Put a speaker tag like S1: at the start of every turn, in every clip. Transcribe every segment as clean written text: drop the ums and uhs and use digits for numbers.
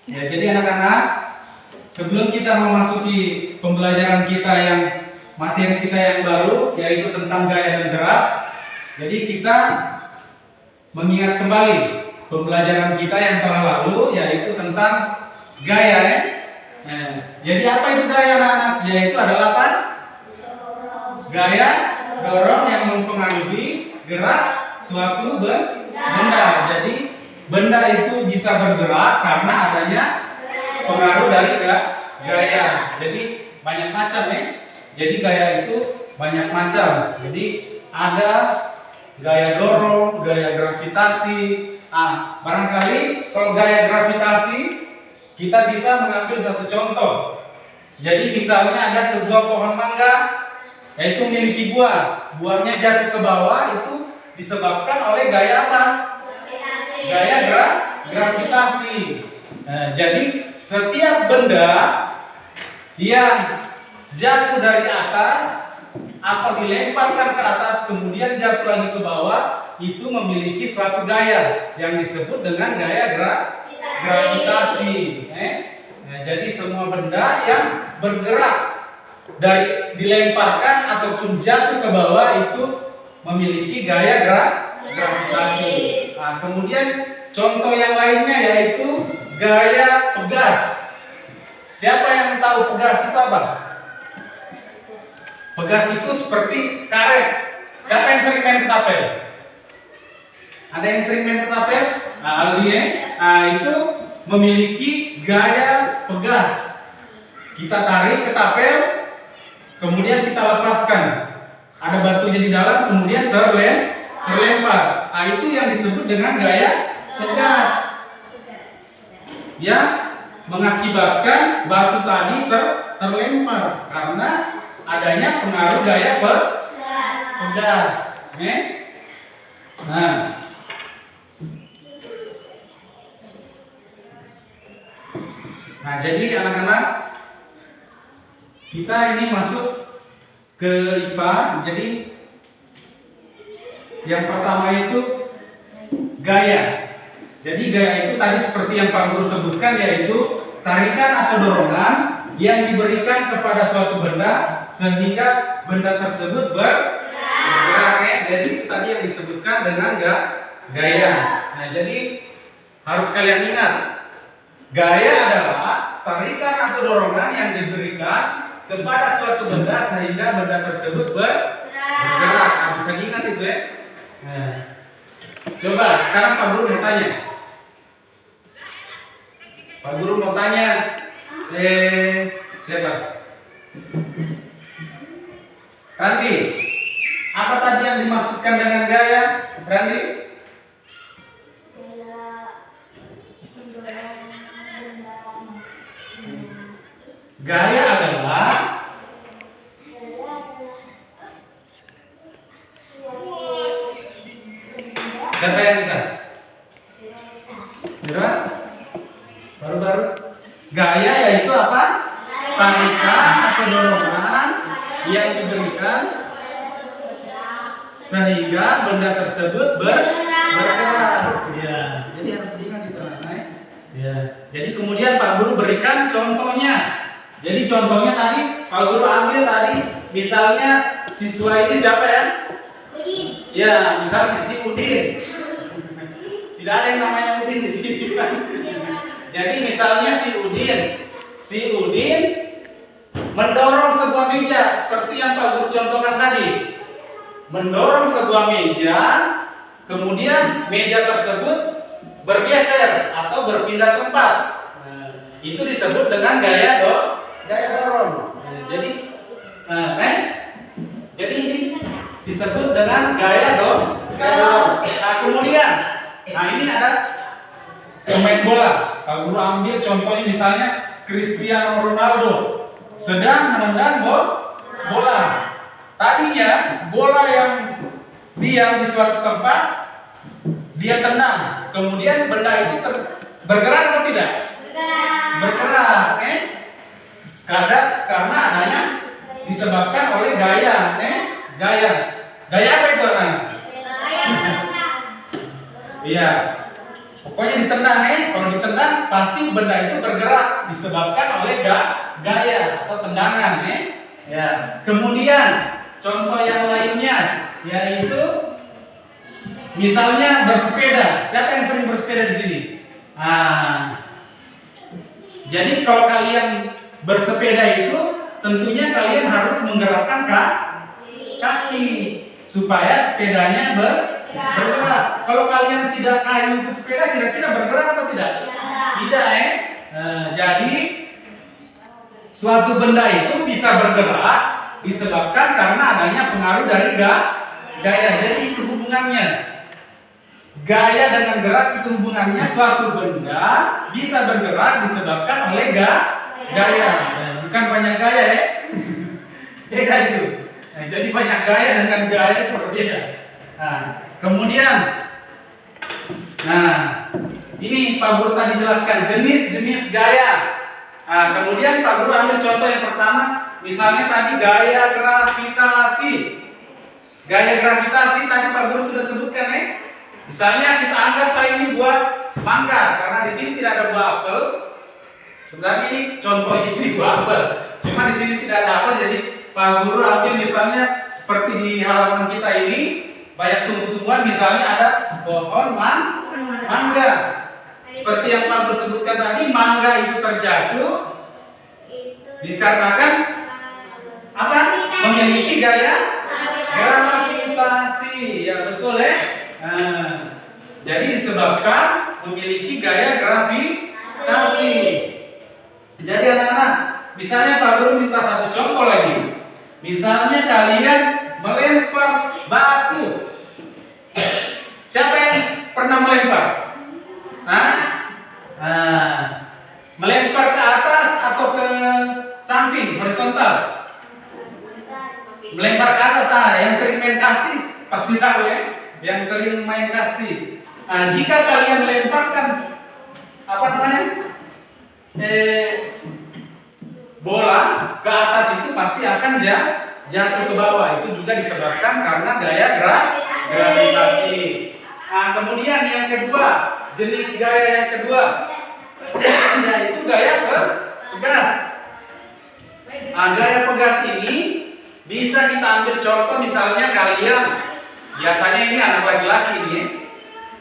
S1: Ya, jadi anak-anak, sebelum kita memasuki pembelajaran kita yang materi kita yang baru, yaitu tentang gaya dan gerak, jadi kita mengingat kembali pembelajaran kita yang telah lalu, yaitu tentang gaya ya. Nah, jadi apa itu gaya anak-anak? Yaitu adalah apa? Gaya dorong yang mempengaruhi gerak suatu benda. Jadi benda itu bisa bergerak karena adanya pengaruh dari gaya. Jadi banyak macam ya. Jadi gaya itu banyak macam. Jadi ada gaya dorong, gaya gravitasi. Barangkali kalau gaya gravitasi kita bisa mengambil satu contoh. Jadi misalnya ada sebuah pohon mangga, yaitu memiliki buah. Buahnya jatuh ke bawah itu disebabkan oleh gaya apa? Gaya gravitasi. Nah, jadi setiap benda yang jatuh dari atas atau dilemparkan ke atas kemudian jatuh lagi ke bawah itu memiliki suatu gaya yang disebut dengan gaya gravitasi. Nah, jadi semua benda yang bergerak dari dilemparkan ataupun jatuh ke bawah itu memiliki gaya gravitasi. Nah, kemudian contoh yang lainnya yaitu gaya pegas. Siapa yang tahu pegas itu apa? Pegas itu seperti karet. Siapa yang sering main ketapel? Ada yang sering main ketapel? Nah, itu memiliki gaya pegas. Kita tarik ketapel, kemudian kita lepaskan. Ada batunya di dalam, kemudian terlempar. Nah, itu yang disebut dengan gaya pegas. Yang mengakibatkan batu tadi terlempar karena adanya pengaruh gaya pegas. Nah, jadi anak-anak, kita ini masuk ke IPA. Jadi yang pertama itu gaya. Jadi gaya itu tadi seperti yang Pak Guru sebutkan, yaitu tarikan atau dorongan yang diberikan kepada suatu benda sehingga benda tersebut bergerak. Jadi itu tadi yang disebutkan dengan gaya. Nah, jadi harus kalian ingat, gaya adalah tarikan atau dorongan yang diberikan kepada suatu benda sehingga benda tersebut bergerak. Nah, bisa diingat itu ya. Nah, coba sekarang Pak Guru mau tanya. Pak Guru mau tanya. Siapa? Randi. Apa tadi yang dimaksudkan dengan gaya, Randi? Gaya adalah siapa yang bisa? Benar? Baru-baru. Gaya yaitu apa? Tarikan atau dorongan yang diberikan sehingga benda tersebut bergerak. Ya, jadi harus diingat itu, ya. Jadi kemudian Pak Guru berikan contohnya. Jadi contohnya tadi Pak Guru ambil tadi, misalnya siswa ini siapa ya? Udin. Ya, misalnya si Udin. Tidak ada yang namanya Udin di sini kan. Jadi misalnya si Udin mendorong sebuah meja seperti yang Pak Guru contohkan tadi. Mendorong sebuah meja, kemudian meja tersebut bergeser atau berpindah tempat. Nah, itu disebut dengan gaya dorong. Jadi ini disebut dengan gaya dorong. Nah, kemudian, ini ada pemain bola. Pak Guru ambil contohnya misalnya Cristiano Ronaldo sedang menendang bola. Tadinya bola yang diam di suatu tempat dia tendang, kemudian benda itu bergerak atau tidak? Bergerak, karena adanya disebabkan oleh gaya, Gaya apa itu anak? Iya. Pokoknya ditendang kalau ditendang pasti benda itu bergerak disebabkan oleh gaya atau tendangan, ya. Ya. Kemudian contoh yang lainnya yaitu misalnya bersepeda. Siapa yang sering bersepeda di sini? Jadi kalau kalian bersepeda itu tentunya kalian harus menggerakkan kaki supaya sepedanya bergerak. Kalau kalian tidak kayu itu sepeda, kira-kira bergerak atau tidak? Tidak, jadi suatu benda itu bisa bergerak disebabkan karena adanya pengaruh dari gaya. Jadi itu hubungannya. Gaya dengan gerak itu hubungannya, suatu benda bisa bergerak disebabkan oleh gaya. Bukan banyak gaya, ya. Beda itu. Jadi banyak gaya dengan gaya itu berbeda. Kemudian, ini Pak Guru tadi jelaskan jenis-jenis gaya. Kemudian Pak Guru ambil contoh yang pertama, misalnya tadi gaya gravitasi. Gaya gravitasi tadi Pak Guru sudah sebutkan, ya. Misalnya kita anggap ini buah mangga, karena di sini tidak ada buah apel. Sebenarnya ini contoh ini buah apel, cuma di sini tidak ada apel, jadi Pak Guru ambil misalnya seperti di halaman kita ini banyak tumbuh-tumbuhan, misalnya ada pohon mangga. Seperti yang Pak Guru sebutkan tadi, mangga itu terjatuh dikarenakan apa? Memiliki gaya gravitasi. Ya betul, ya. Jadi disebabkan memiliki gaya gravitasi. Jadi anak-anak, misalnya Pak Guru minta satu contoh lagi. Misalnya kalian melempar batu. Siapa yang pernah melempar? Melempar ke atas atau ke samping, horizontal? Melempar ke atas. Yang sering main kasti pasti tahu, ya. Yang sering main kasti. Jika kalian melemparkan bola ke atas, itu pasti akan jatuh ke bawah. Itu juga disebabkan karena gaya gravitasi. Kemudian yang kedua, jenis gaya yang kedua yaitu gaya pegas. Gaya pegas ini bisa kita ambil contoh, misalnya kalian biasanya ini anak laki-laki nih.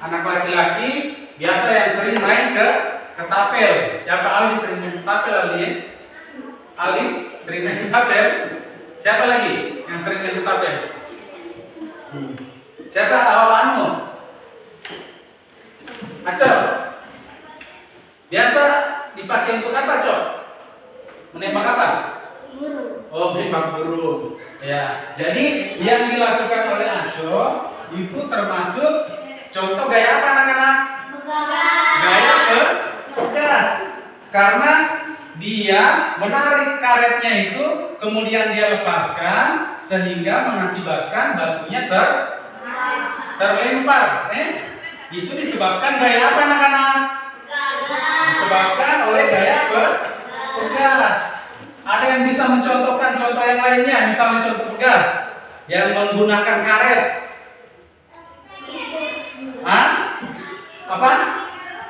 S1: Anak laki-laki biasa yang sering main ke tapel. Siapa? Aldi sering main ke tapel, Aldi, ya? Aldi sering main ke tapel. Siapa lagi yang sering main ke tapel? Siapa? Anu? Acok. Biasa dipakai untuk apa, Cok? Menembak apa? Burung. Oh, menembak burung. Ya, jadi yang dilakukan oleh Aco itu termasuk contoh gaya apa, anak-anak? Gaya pegas. Karena dia menarik karetnya itu, kemudian dia lepaskan sehingga mengakibatkan batunya terlempar. Itu disebabkan gaya apa, anak-anak? Disebabkan oleh gaya pegas. Ada yang bisa mencontohkan contoh yang lainnya, misalnya contoh pegas yang menggunakan karet? Apa?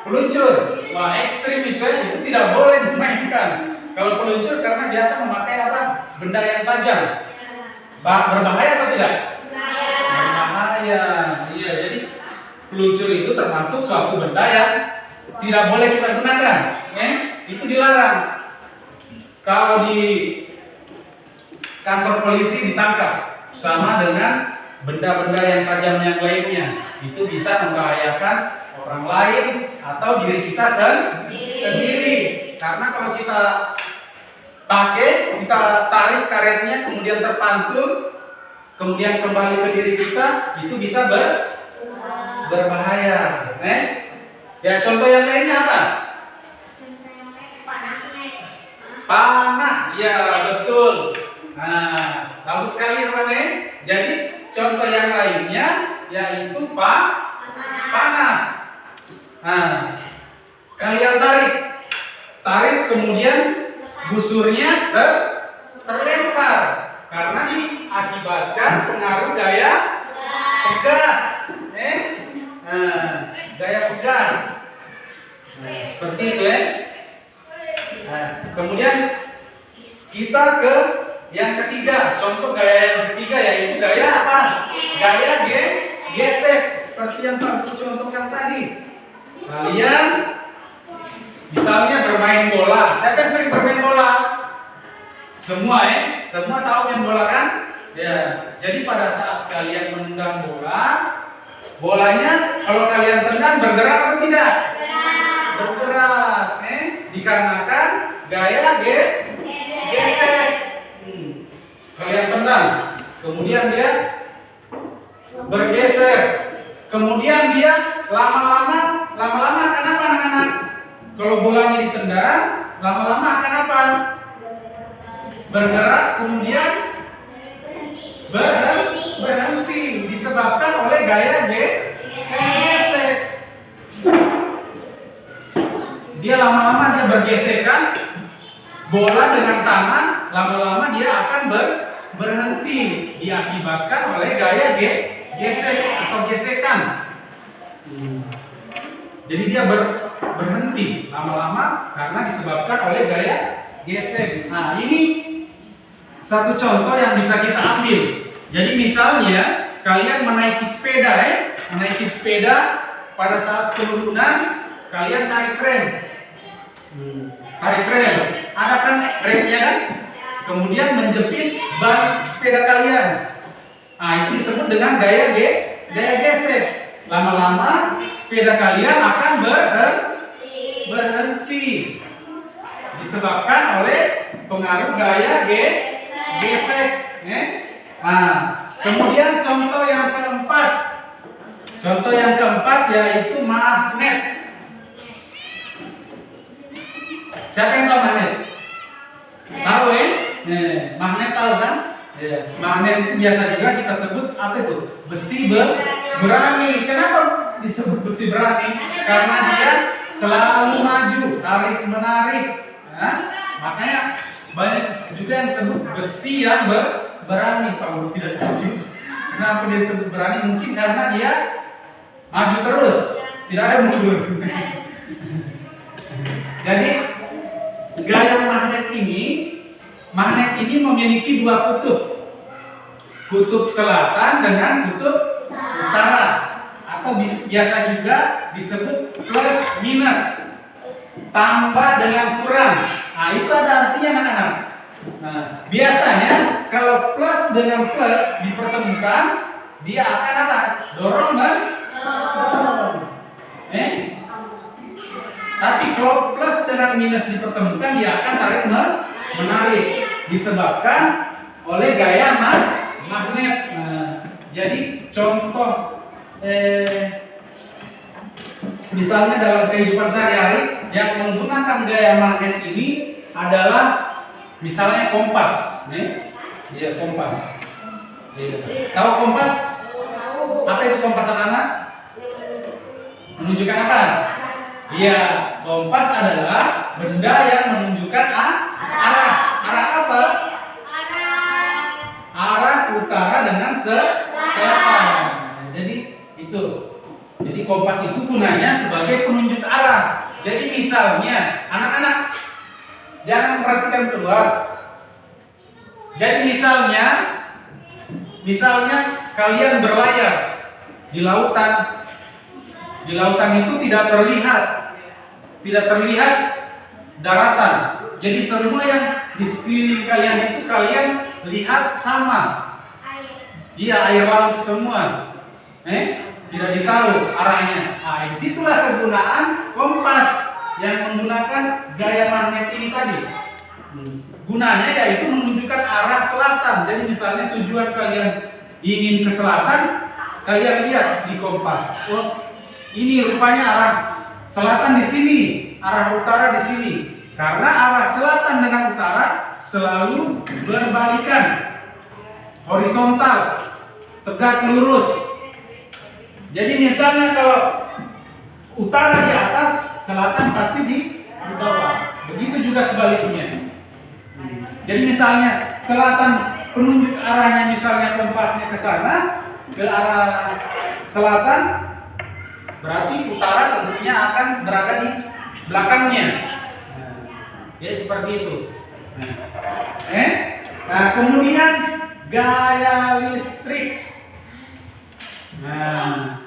S1: Peluncur. Wah, ekstrim itu tidak boleh dimainkan. Kalau peluncur karena biasa memakai apa? Benda yang tajam. Berbahaya atau tidak? Berbahaya. Iya, jadi peluncur itu termasuk suatu benda yang tidak boleh kita gunakan. Itu dilarang. Kalau di kantor polisi ditangkap sama dengan benda-benda yang tajam yang lainnya, itu bisa membahayakan orang lain atau diri kita sendiri. Karena kalau kita pakai, kita tarik karetnya kemudian terpantul, kemudian kembali ke diri kita, itu bisa berbahaya. Ya, contoh yang lainnya apa? Panah, ya betul. Bagus sekali, teman-teman. Jadi contoh yang lainnya yaitu panah. Kalian tarik kemudian busurnya terlempar karena diakibatkan pengaruh gaya pegas. Gaya pegas. Nah, seperti itu ya. Nah, kemudian kita ke yang ketiga, contoh gaya yang ketiga yaitu gaya apa? Gaya gesek, seperti yang Pak Guru contohkan tadi. Kalian misalnya bermain bola. Siapa yang sering bermain bola? Semua ya, semua tahu main bola kan? Ya. Jadi pada saat kalian menendang bola, bolanya kalau kalian tendang bergerak atau tidak? Bergerak, dikarenakan gaya gesek. Kalian tendang, kemudian dia bergeser, kemudian dia lama-lama akan apa anak-anak? Kalau bolanya ditendang, lama-lama akan apa? Bergerak, kemudian berhenti disebabkan oleh gaya gesek. Dia lama-lama dia bergesekan bola dengan tangan, lama-lama dia akan berhenti diakibatkan oleh gaya gesek atau gesekan. Jadi dia berhenti lama-lama karena disebabkan oleh gaya gesek. Nah, ini satu contoh yang bisa kita ambil. Jadi misalnya kalian menaiki sepeda pada saat turunan kalian tarik rem. Ada kan remnya kan? Kemudian menjepit ban sepeda kalian. Nah, itu disebut dengan gaya gesek. Lama-lama sepeda kalian akan berhenti disebabkan oleh pengaruh gaya gesek. Nah, kemudian contoh yang keempat yaitu magnet. Siapa yang tahu magnet? Tahu ya? Magnet tahu kan? Magnet itu biasa juga kita sebut apa itu? Besi berani. Kenapa disebut besi berani? Karena dia selalu maju, tarik menarik. Nah, makanya banyak juga yang sebut besi yang berani. Pak Guru tidak tahu. Kenapa dia disebut berani? Mungkin karena dia maju terus, tidak ada mundur. Jadi gaya magnet ini memiliki dua kutub selatan dengan kutub utara, atau biasa juga disebut plus minus, tambah dengan kurang. Nah, itu ada artinya anak-anak. Nah, biasanya kalau plus dengan plus dipertemukan, dia akan apa? Dorong kan? Tapi kalau plus dengan minus dipertemukan, dia akan tarik menarik, disebabkan oleh gaya magnet. Nah, jadi contoh misalnya dalam kehidupan sehari-hari yang menggunakan gaya magnet ini adalah misalnya kompas. Iya, kompas. Tahu kompas? Apa itu kompas anak-anak? Menunjukkan apa? Iya, kompas adalah benda yang menunjukkan arah. Arah apa? Arah utara dengan selatan. Jadi itu. Jadi kompas itu gunanya sebagai penunjuk arah. Jadi misalnya, anak-anak jangan perhatikan keluar. Jadi misalnya kalian berlayar di lautan. Di lautan itu tidak terlihat daratan. Jadi semua yang di sekeliling kalian itu kalian lihat sama. Dia air laut semua. Tidak ditahu arahnya. Nah, disitulah kegunaan kompas yang menggunakan gaya magnet ini tadi. Gunanya yaitu menunjukkan arah selatan. Jadi misalnya tujuan kalian ingin ke selatan, kalian lihat di kompas. Oh, ini rupanya arah selatan di sini, arah utara di sini. Karena arah selatan dengan utara selalu berbalikan, horizontal, tegak lurus. Jadi misalnya kalau utara di atas, selatan pasti di bawah. Begitu juga sebaliknya. Jadi misalnya selatan penunjuk arahnya, misalnya kompasnya ke sana, ke arah selatan, berarti utara tentunya akan berada di belakangnya. Ya seperti itu. Nah, kemudian gaya listrik. Nah,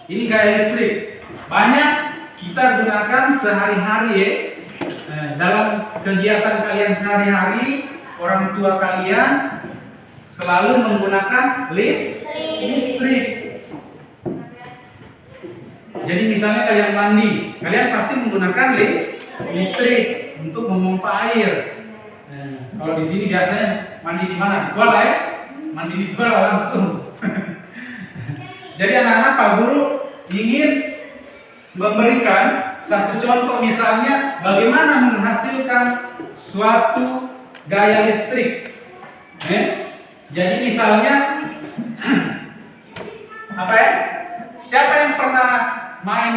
S1: ini gaya listrik. Banyak kita gunakan sehari-hari ya. Dalam kegiatan kalian sehari-hari, orang tua kalian selalu menggunakan listrik. Jadi misalnya kalian mandi, kalian pasti menggunakan listrik untuk memompa air. Kalau di sini biasanya mandi di mana? Kuala ya? Mandi di kuala langsung. Jadi anak-anak, Pak Guru ingin memberikan satu contoh, misalnya bagaimana menghasilkan suatu gaya listrik. Jadi misalnya apa ya? Siapa yang pernah main,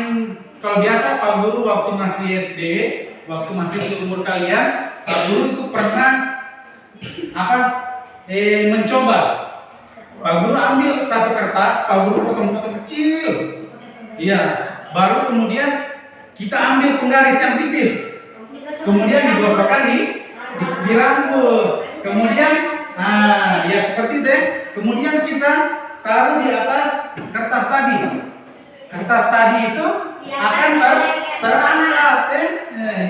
S1: kalau biasa Pak Guru waktu masih SD, waktu masih seumur kalian, Pak Guru itu pernah mencoba. Pak Guru ambil satu kertas, Pak Guru potong-potong kecil. Iya, baru kemudian kita ambil penggaris yang tipis. Kemudian digosokkan di rambut. Kemudian ya seperti itu. Kemudian kita taruh di atas kertas tadi. Kertas tadi itu akan terangkat.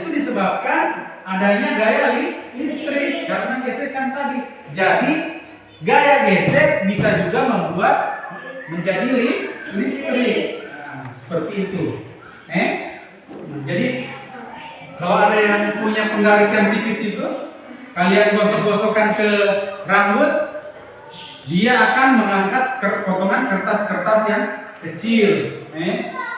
S1: Itu disebabkan adanya gaya listrik karena gesekan tadi. Jadi gaya gesek bisa juga membuat menjadi listrik. Seperti itu. Jadi kalau ada yang punya penggaris yang tipis itu, kalian gosok-gosokkan ke rambut, dia akan mengangkat potongan kertas-kertas yang kecil.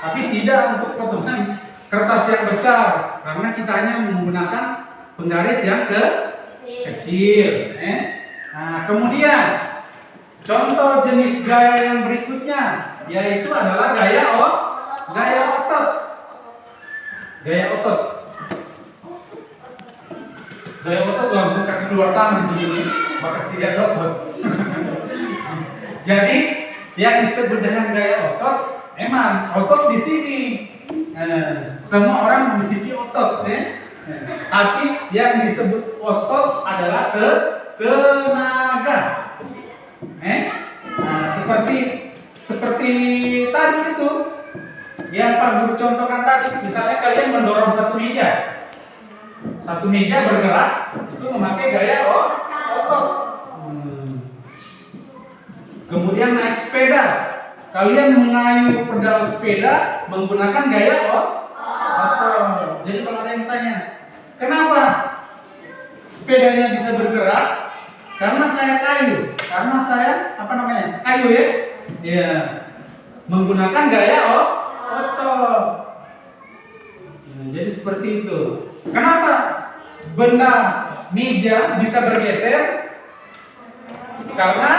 S1: Tapi tidak untuk potongan kertas yang besar, karena kita hanya menggunakan penggaris yang kecil. Nah, kemudian contoh jenis gaya yang berikutnya yaitu adalah gaya otot. Gaya otot. Gaya otot langsung kasih keluar tangan begini, makasih gaya otot. Jadi yang disebut dengan gaya otot, emang otot di sini. Semua orang memiliki otot, tapi yang disebut otot adalah tenaga. Seperti tadi itu yang Pak Guru contohkan tadi, misalnya kalian mendorong satu meja bergerak, itu memakai gaya otot. Kemudian naik sepeda, kalian mengayuh pedal sepeda menggunakan gaya otot. Jadi kalau ada yang tanya, kenapa sepedanya bisa bergerak? Karena saya kayu. Karena saya kayu ya? Iya. Menggunakan gaya otot. Jadi seperti itu. Kenapa benda meja bisa bergeser? Karena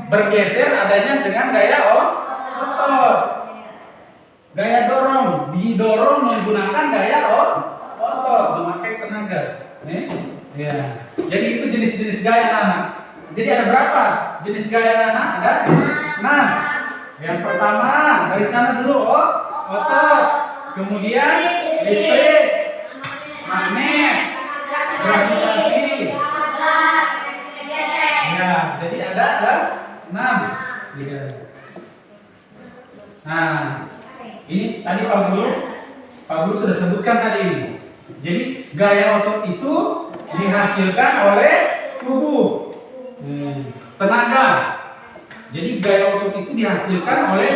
S1: bergeser adanya dengan gaya otot. Gaya dorong, didorong menggunakan gaya otot, memakai tenaga. Ya. Jadi itu jenis-jenis gaya anak. Jadi ada berapa jenis gaya anak? Ada 6. Yang pertama dari sana dulu otot, kemudian listrik, magnet, gravitasi. Ya, jadi ada 6. Ya. Nah, ini tadi Pak Guru sudah sebutkan tadi ini. Jadi gaya otot itu dihasilkan oleh tubuh. Tenaga. Jadi gaya otot itu dihasilkan oleh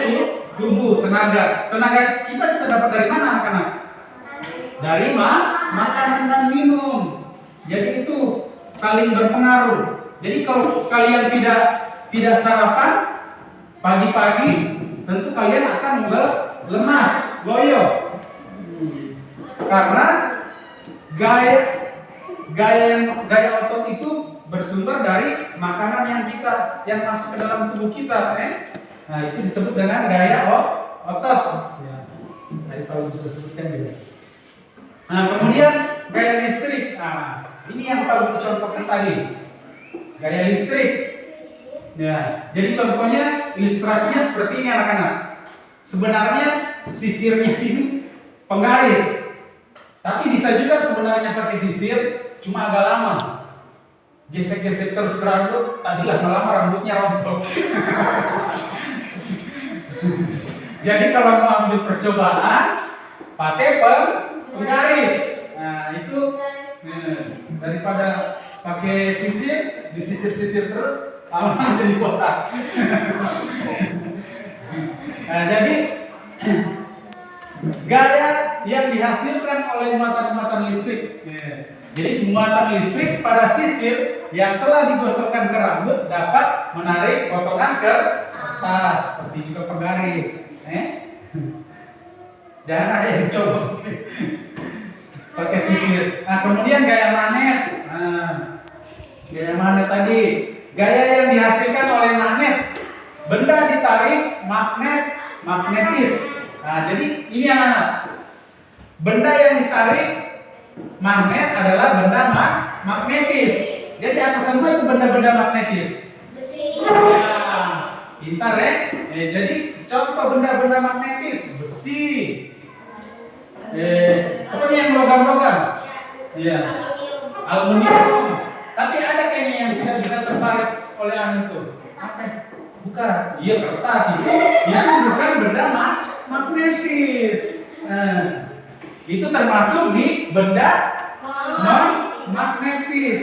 S1: tubuh, tenaga. Tenaga kita dapat dari mana anak-anak? Dari makanan dan minum. Jadi itu saling berpengaruh. Jadi kalau kalian tidak sarapan pagi-pagi, tentu kalian akan lemas, loyo. Karena gaya otot itu bersumber dari makanan yang masuk ke dalam tubuh kita. Nah, itu disebut dengan gaya otot. Ya. Tadi Pak Guru sudah sebutkan juga. Nah, kemudian gaya listrik. Nah, ini yang Pak Guru contohkan tadi. Gaya listrik. Ya, jadi contohnya ilustrasinya seperti ini anak-anak. Sebenarnya sisirnya ini penggaris. Tapi bisa juga sebenarnya pakai sisir, cuma agak lama. Gesek-gesek terus ke rambut, tadi lama-lama rambutnya rontok. Jadi kalau mau ambil percobaan, pakai penggaris. Nah itu daripada pakai sisir, disisir-sisir terus, lama-lama jadi kotak. Nah jadi gaya yang dihasilkan oleh muatan-muatan listrik. Jadi muatan listrik pada sisir yang telah digosokkan ke rambut dapat menarik potongan ke atas, seperti juga penggaris. Jangan ada yang coba pakai sisir. Nah kemudian gaya magnet. Gaya magnet tadi, gaya yang dihasilkan oleh magnet, benda ditarik, magnetis. Nah jadi ini anak-anak, benda yang ditarik magnet adalah benda magnetis. Jadi apa semua itu benda-benda magnetis? Besi. Ya, pintar ya. Jadi contoh benda-benda magnetis, besi. Pokoknya yang logam-logam. Iya. Aluminium. Tapi ada kayaknya yang tidak bisa tertarik oleh angin itu. Apa? Bukan. Iya, kertas itu. Itu bukan benda magnetis. Itu termasuk di benda non-magnetis.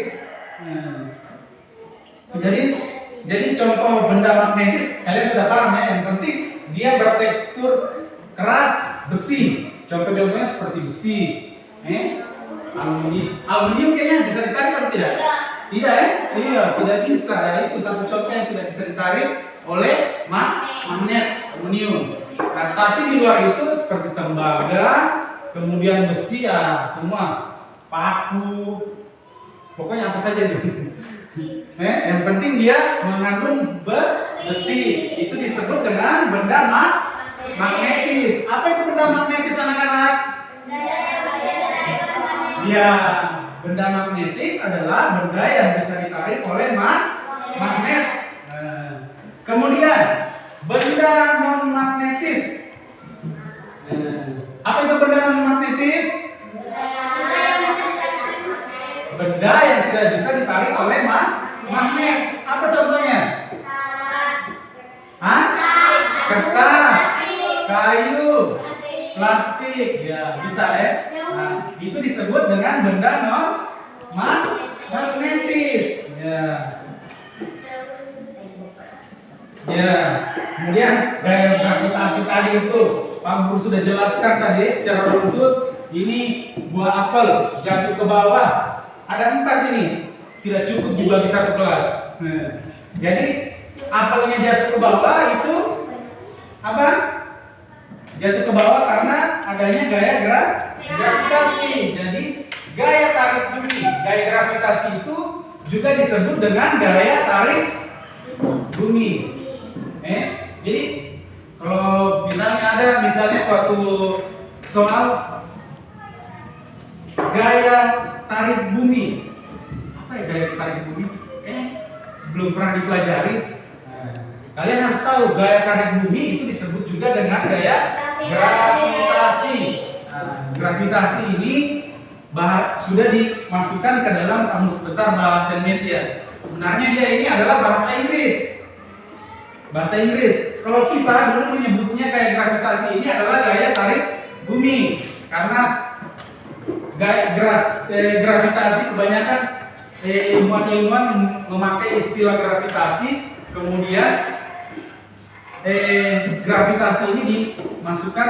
S1: Jadi contoh benda magnetis kalian sudah paham ya. Yang penting dia bertekstur keras, besi. Contoh-contohnya seperti besi, aluminium kayaknya bisa ditarik atau tidak? Tidak ya? Iya, tidak bisa. Itu satu contoh yang tidak bisa ditarik oleh magnet aluminium. Nah, tapi di luar itu seperti tembaga, kemudian besi ya semua, paku, pokoknya apa saja itu. Yang penting dia mengandung besi. Itu disebut dengan benda magnetis. Apa itu benda magnetis anak-anak? Ya, benda magnetis adalah benda yang bisa ditarik oleh magnet. Kemudian benda non magnetis. Apa itu benda non magnetis? Benda yang tidak bisa ditarik oleh magnet. Apa contohnya? Kertas, kayu, plastik, ya bisa ya. Nah, itu disebut dengan benda non magnetis. Ya. Kemudian gaya gravitasi tadi itu Pak Guru sudah jelaskan tadi secara runtut. Ini buah apel jatuh ke bawah. Ada 4 ini, tidak cukup dibagi satu kelas. Jadi apelnya jatuh ke bawah itu apa? Jatuh ke bawah karena adanya gaya gravitasi. Jadi gaya tarik bumi, gaya gravitasi itu juga disebut dengan gaya tarik bumi. Jadi kalau misalnya suatu soal gaya tarik bumi, apa ya gaya tarik bumi? Belum pernah dipelajari. Kalian harus tahu gaya tarik bumi itu disebut juga dengan gaya gravitasi. Gravitasi ini sudah dimasukkan ke dalam Kamus Besar Bahasa Indonesia. Sebenarnya dia ini adalah bahasa Inggris. Bahasa Inggris. Kalau kita dulu menyebutnya gaya gravitasi ini adalah gaya tarik bumi, karena gravitasi kebanyakan ilmuwan memakai istilah gravitasi, kemudian gravitasi ini dimasukkan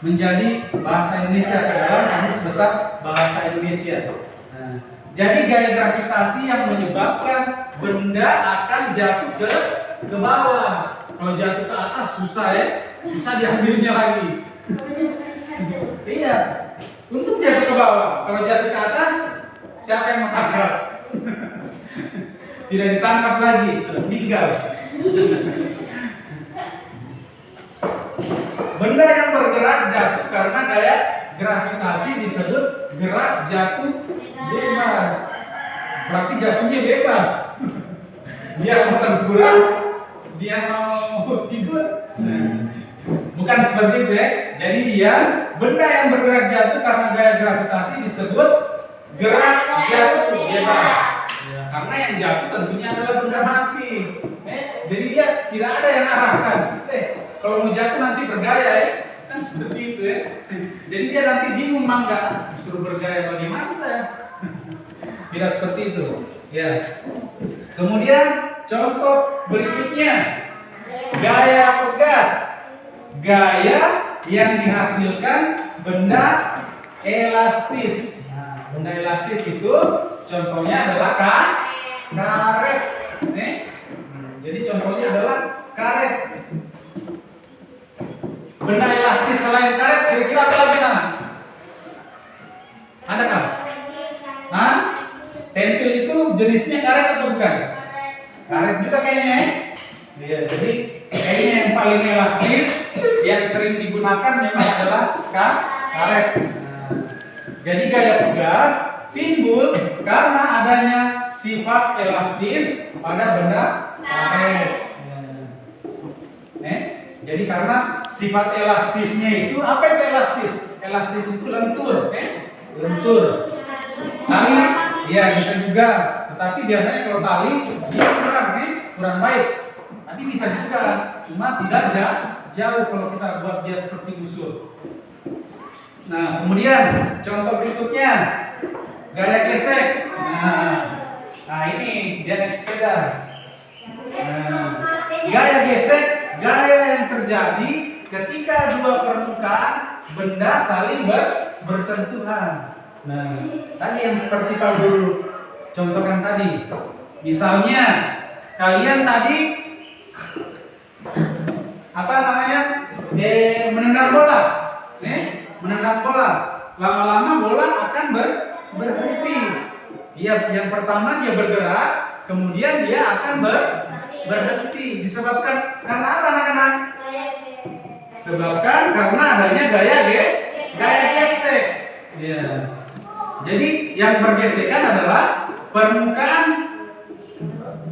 S1: menjadi bahasa Indonesia ke dalam Kamus Besar Bahasa Indonesia. Jadi gaya gravitasi yang menyebabkan benda akan jatuh ke bawah. Kalau jatuh ke atas susah ya, susah diambilnya lagi. Iya. Untuk jatuh ke bawah, kalau jatuh ke atas, siapa yang menangkap? Tidak ditangkap lagi, sudah meninggal. Benda yang bergerak jatuh karena gaya gravitasi disebut gerak jatuh bebas. Berarti jatuhnya bebas. Dia mau tengkurap, dia mau tidur. Bukan seperti itu ya. Jadi dia benda yang bergerak jatuh karena gaya gravitasi disebut gerak jatuh bebas. Ya, karena yang jatuh tentunya adalah benda mati. Jadi dia tidak ada yang arahkan. Kalau mau jatuh nanti bergaya kan seperti itu Jadi dia nanti bingung mangga disuruh bergaya bagaimana saya. Tidak seperti itu. Ya. Kemudian contoh berikutnya gaya pegas. Gaya yang dihasilkan benda elastis. Nah, benda elastis itu contohnya adalah karet. Jadi contohnya adalah karet. Benda elastis selain karet kira-kira apa lagi sana? Adakah? Hah? Pentil itu jenisnya karet atau bukan? Karet juga kayaknya Iya, jadi kayaknya yang paling elastis yang sering digunakan memang adalah karet. Nah, jadi gaya pegas timbul karena adanya sifat elastis pada benda karet. Jadi karena sifat elastisnya itu apa itu elastis? Elastis itu lentur, lentur. Tali, ya bisa juga. Tetapi biasanya kalau tali dia kurang baik. Tapi bisa juga, cuma tidak jauh kalau kita buat dia seperti busur. Nah, kemudian contoh berikutnya gaya gesek. Nah ini dia naik sepeda. Gaya gesek, gaya yang terjadi ketika dua permukaan benda saling bersentuhan. Nah, tadi yang seperti Pak Guru contohkan tadi. Misalnya kalian tadi apa namanya? Menendang bola. Menendang bola. Lama-lama bola akan berhenti. Yang pertama dia bergerak, kemudian dia akan berhenti. Disebabkan karena apa anak-anak? Sebabkan karena adanya gaya gesek. Ya. Jadi yang bergesekan adalah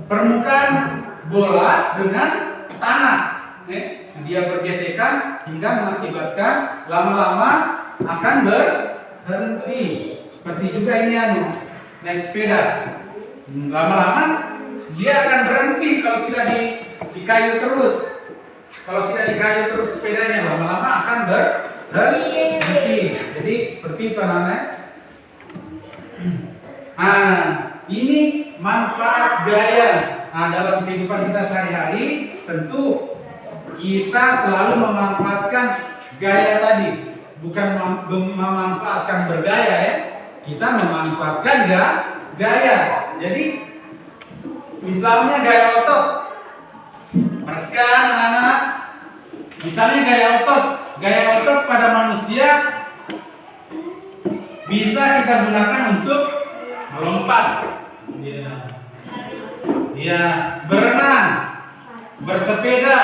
S1: permukaan bola dengan tanah. Dia bergesekan hingga mengakibatkan lama-lama akan berhenti. Seperti juga ini naik sepeda. Lama-lama dia akan berhenti kalau tidak dikayu terus. Kalau tidak dikayu terus sepedanya lama-lama akan berhenti. Jadi seperti itu anak-anak. Nah, ini manfaat gaya. Nah, dalam kehidupan kita sehari-hari tentu kita selalu memanfaatkan gaya tadi, bukan memanfaatkan bergaya Kita memanfaatkan gaya. Jadi misalnya gaya otot. Perhatikan anak-anak. Misalnya gaya otot pada manusia bisa kita gunakan untuk melompat. Ya, berenang, bersepeda,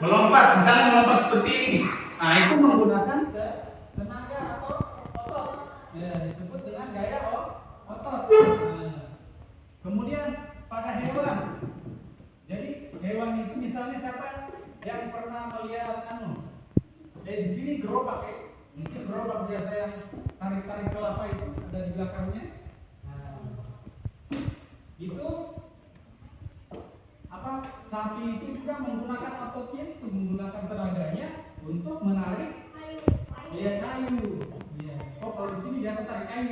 S1: melompat. Misalnya melompat seperti ini. Nah, itu menggunakan tenaga atau otot. Ya, disebut dengan gaya otot. Kemudian pada hewan. Jadi hewan itu misalnya siapa yang pernah melihat di sini gerobak Ini gerobak biasa yang tarik-tarik kelapa itu ada di belakangnya. Itu sapi itu juga menggunakan ototnya itu menggunakan tenaganya untuk menarik kayu. Kalau di sini biasa tarik kayu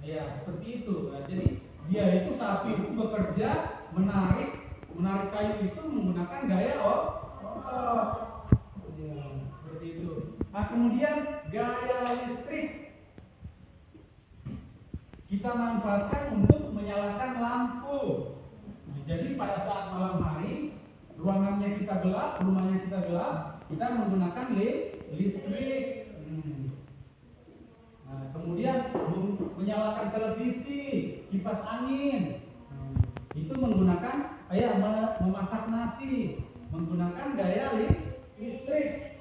S1: ya seperti itu. Nah, jadi dia itu sapi itu bekerja menarik kayu itu menggunakan gaya otot. Seperti itu. Nah, kemudian gaya listrik kita manfaatkan untuk menyalakan lampu. Jadi pada saat malam hari rumahnya kita gelap, kita menggunakan listrik. Nah, kemudian menyalakan televisi, kipas angin, itu menggunakan memasak nasi, menggunakan gaya listrik.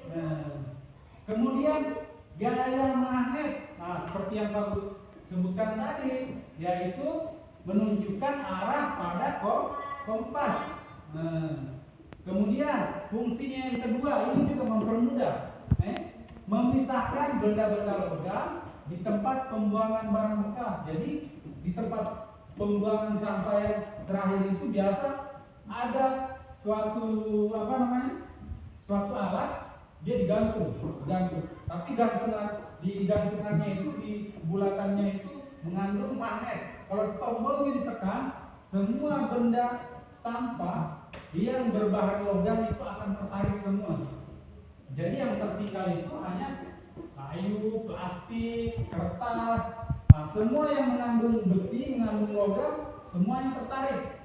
S1: Kemudian gaya magnet, seperti yang Pak sebutkan tadi, yaitu menunjukkan arah pada kompas. Kemudian fungsinya yang kedua ini juga mempermudah, memisahkan benda-benda logam di tempat pembuangan barang bekas. Jadi di tempat pembuangan sampah yang terakhir itu biasa ada suatu suatu alat, dia digantung. Tapi gantungannya itu, di bulatannya itu mengandung magnet. Kalau tombolnya ditekan, semua benda sampah yang berbahan logam itu akan tertarik semua. Jadi yang tertinggal itu hanya kayu, plastik, kertas, semua yang mengandung besi, mengandung logam, semuanya tertarik.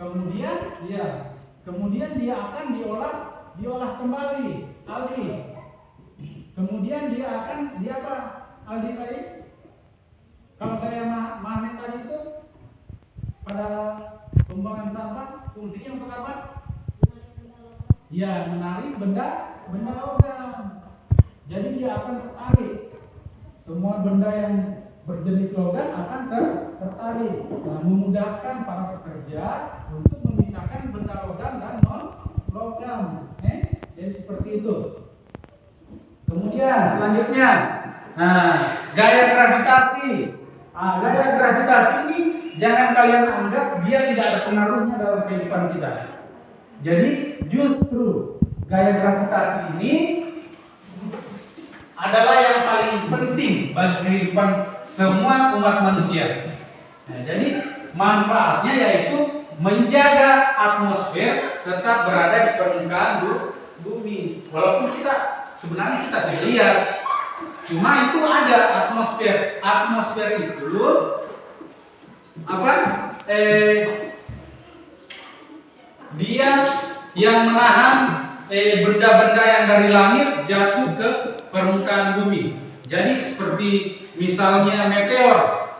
S1: Kemudian dia akan diolah kembali, Aldi. Kemudian dia akan Aldi tadi? Kalau gaya magnet tadi itu pada pembuangan sampah fungsinya untuk apa? Ya, menarik benda logam. Jadi dia akan tertarik. Semua benda yang berjenis logam akan tertarik. Nah, memudahkan para pekerja untuk memisahkan benda logam dan non logam. Jadi seperti itu. Kemudian selanjutnya, gaya gravitasi. Gaya gravitasi ini jangan kalian anggap dia tidak ada pengaruhnya dalam kehidupan kita. Jadi justru gaya gravitasi ini adalah yang paling penting bagi kehidupan semua umat manusia. Jadi manfaatnya yaitu menjaga atmosfer tetap berada di permukaan bumi. Walaupun sebenarnya kita tidak lihat, cuma itu ada atmosfer. Atmosfer itu dia yang menahan benda-benda yang dari langit jatuh ke permukaan bumi. Jadi seperti misalnya meteor,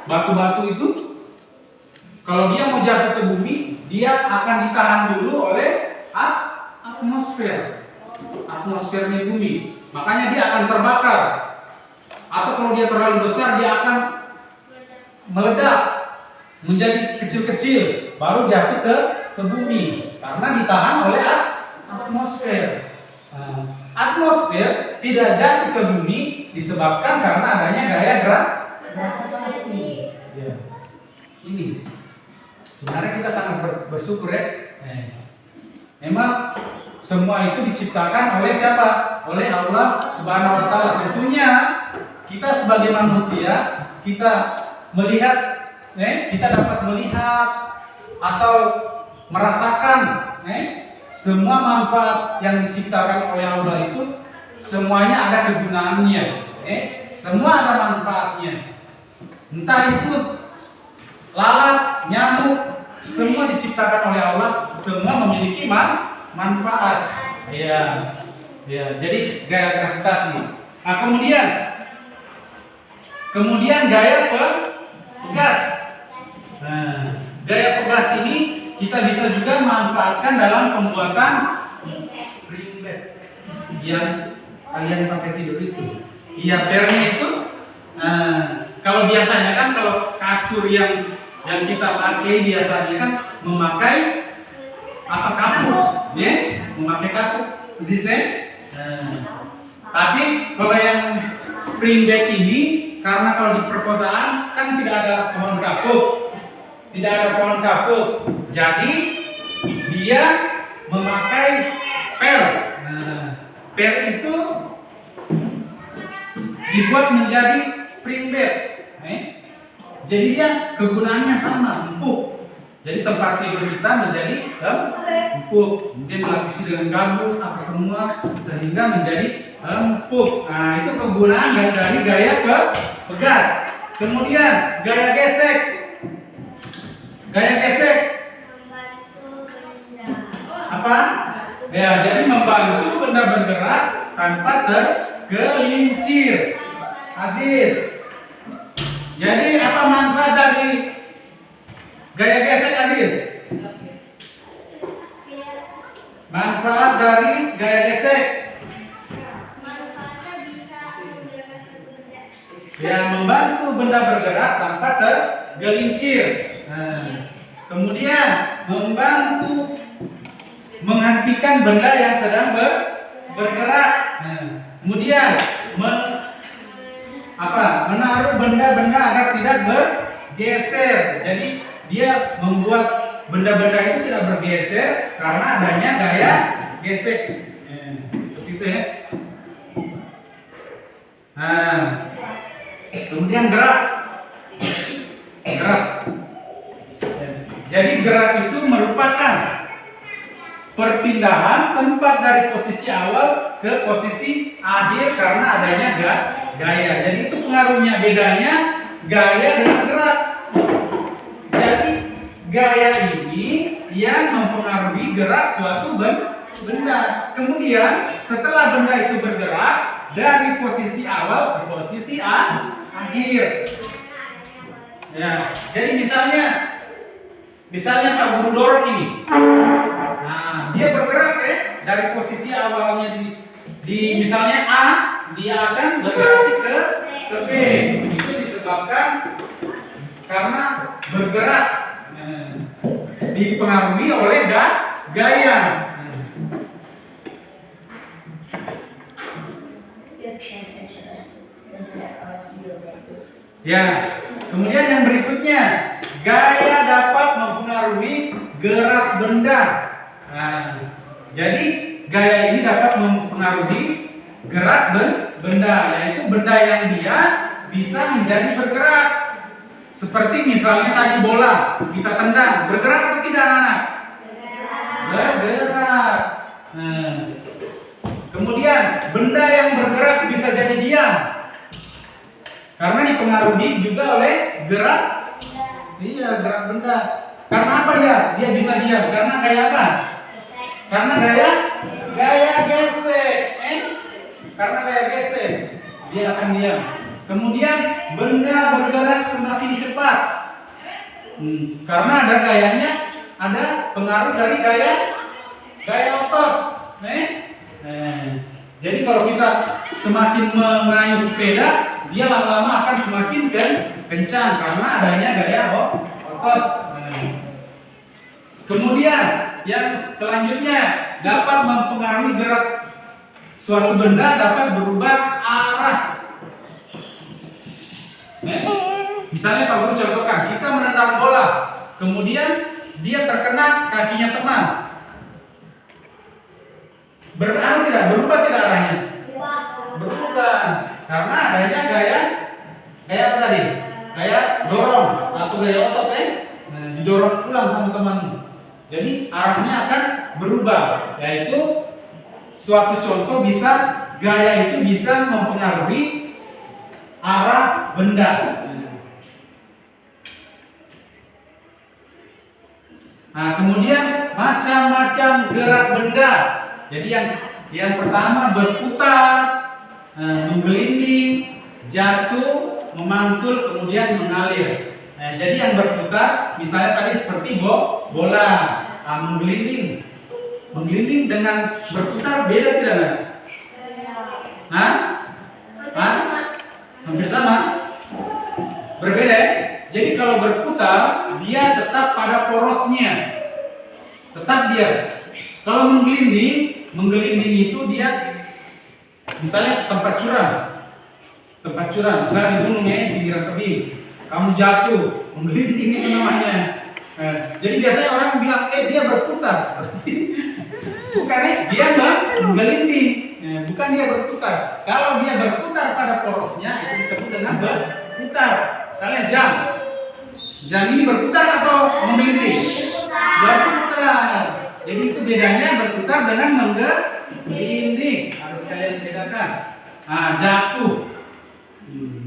S1: batu-batu itu kalau dia mau jatuh ke bumi, dia akan ditahan dulu oleh atmosfernya bumi. Makanya dia akan terbakar. Atau kalau dia terlalu besar, dia akan meledak menjadi kecil-kecil, baru jatuh ke bumi karena ditahan oleh atmosfer. Atmosfer tidak jatuh ke bumi disebabkan karena adanya gaya gravitasi. Ya. Ini sebenarnya kita sangat bersyukur ya. Memang semua itu diciptakan oleh siapa? Oleh Allah Subhanahu wa taala. Tentunya kita sebagai manusia, kita dapat melihat atau merasakan semua manfaat yang diciptakan oleh Allah itu semuanya ada kegunaannya. Semua ada manfaatnya. Entah itu lalat, nyamuk, semua diciptakan oleh Allah, semua memiliki manfaat. Ya. Jadi gaya gravitasi. Kemudian gaya pegas. Gaya pegas ini kita bisa juga manfaatkan dalam pembuatan spring bed yang kalian pakai tidur itu. Iya, pernya itu. Kalau biasanya kan kalau kasur yang kita pakai biasanya kan memakai kapuk, memakai kapuk, tapi kalau yang spring bed ini, karena kalau di perkotaan kan tidak ada pohon kapuk, jadi dia memakai per. Per itu dibuat menjadi spring bed. Jadi dia kegunaannya sama, empuk. Jadi tempat tidur kita menjadi empuk. Mungkin dilapisi dengan gambus apa semua sehingga menjadi empuk. Itu kegunaan dari gaya pegas. Kemudian gaya gesek. Gaya gesek apa? Ya, jadi membantu benda bergerak tanpa tergelincir. Aziz. Jadi apa manfaat dari gaya gesek, Aziz? Manfaat dari gaya gesek?
S2: Manfaatnya bisa menggerakkan suatu benda.
S1: Ya, membantu benda bergerak tanpa tergelincir. Kemudian membantu menghentikan benda yang sedang bergerak. Nah, kemudian menaruh benda-benda agar tidak bergeser. Jadi dia membuat benda-benda itu tidak bergeser karena adanya gaya gesek. Seperti itu ya. Nah, kemudian gerak. Jadi gerak itu merupakan perpindahan tempat dari posisi awal ke posisi akhir karena adanya gaya. Jadi itu pengaruhnya, bedanya gaya dengan gerak. Jadi gaya ini yang mempengaruhi gerak suatu benda. Kemudian setelah benda itu bergerak dari posisi awal ke posisi akhir. Ya, jadi misalnya Pak Guru dorong ini. Nah, dia bergerak ya dari posisi awalnya di misalnya A, dia akan bergerak ke B. Itu disebabkan karena bergerak dipengaruhi oleh gaya. Ya, kemudian yang berikutnya, gaya dapat mempengaruhi gerak benda. Nah, jadi gaya ini dapat mempengaruhi gerak benda, yaitu benda yang dia bisa menjadi bergerak. Seperti misalnya tadi bola kita tendang, bergerak atau tidak anak? Bergerak. Nah, kemudian benda yang bergerak bisa jadi diam. Karena dipengaruhi juga oleh gerak, gerak benda. Karena apa dia? Dia bisa diam. Karena gaya apa? Karena gaya gesek. Karena gaya gesek, dia akan diam. Kemudian benda bergerak semakin cepat. Karena ada gayanya, ada pengaruh dari gaya otot. Jadi kalau kita semakin mengayuh sepeda, dia lama-lama akan semakin kencang karena adanya gaya otot. Kemudian yang selanjutnya dapat mempengaruhi gerak suatu benda, dapat berubah arah. Misalnya Pak Guru contohkan, kita menendang bola, kemudian dia terkena kakinya teman. Berubah tidak arahnya? Berubah karena adanya gaya apa tadi? Gaya dorong atau gaya otot didorong pulang sama teman. Jadi arahnya akan berubah, yaitu suatu contoh gaya itu bisa mempengaruhi arah benda. Nah, kemudian macam-macam gerak benda. Jadi yang pertama berputar, menggelinding, jatuh, memantul, kemudian mengalir. Nah, jadi yang berputar, misalnya tadi seperti bola, menggelinding dengan berputar beda tidak? Hampir sama? Berbeda ya? Jadi kalau berputar, dia tetap pada porosnya, tetap dia. Kalau menggelinding itu dia, misalnya tempat curam, misalnya di gunung ya, di pinggiran tebing, kamu jatuh, menggelinding itu namanya. Jadi biasanya orang bilang, dia berputar. Bukan dia menggelinding, bukan dia berputar. Kalau dia berputar pada porosnya, itu disebut dengan berputar. Misalnya jam ini berputar atau menggelinding? Berputar. Jadi itu bedanya berputar dengan menggelinding. Harus kalian bedakan. Nah, jatuh.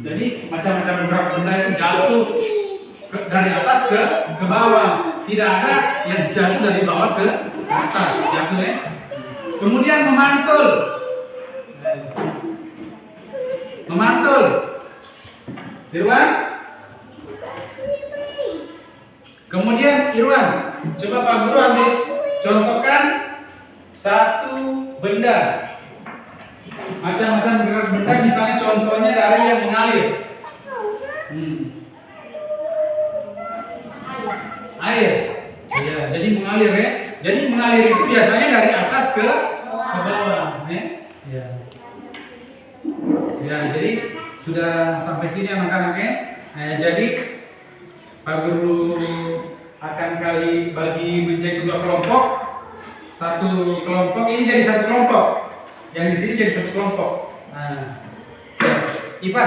S1: Jadi macam-macam gerak benda itu jatuh dari atas ke bawah. Tidak ada yang jatuh dari bawah ke atas. Jatuh ya. Kemudian memantul. Irwan. Kemudian Irwan, coba Pak Guru ambil contohkan satu benda. Macam-macam gerak benda, misalnya contohnya dari yang mengalir. Air. Ya, jadi mengalir ya. Jadi mengalir itu biasanya dari atas ke bawah, ya. Ya. Ya, jadi sudah sampai sini anak-anaknya. Jadi Pak Guru akan kali bagi menjadi 2 kelompok. Satu kelompok ini jadi satu kelompok. Yang di sini jadi satu kelompok. Nah, ya. Ivan,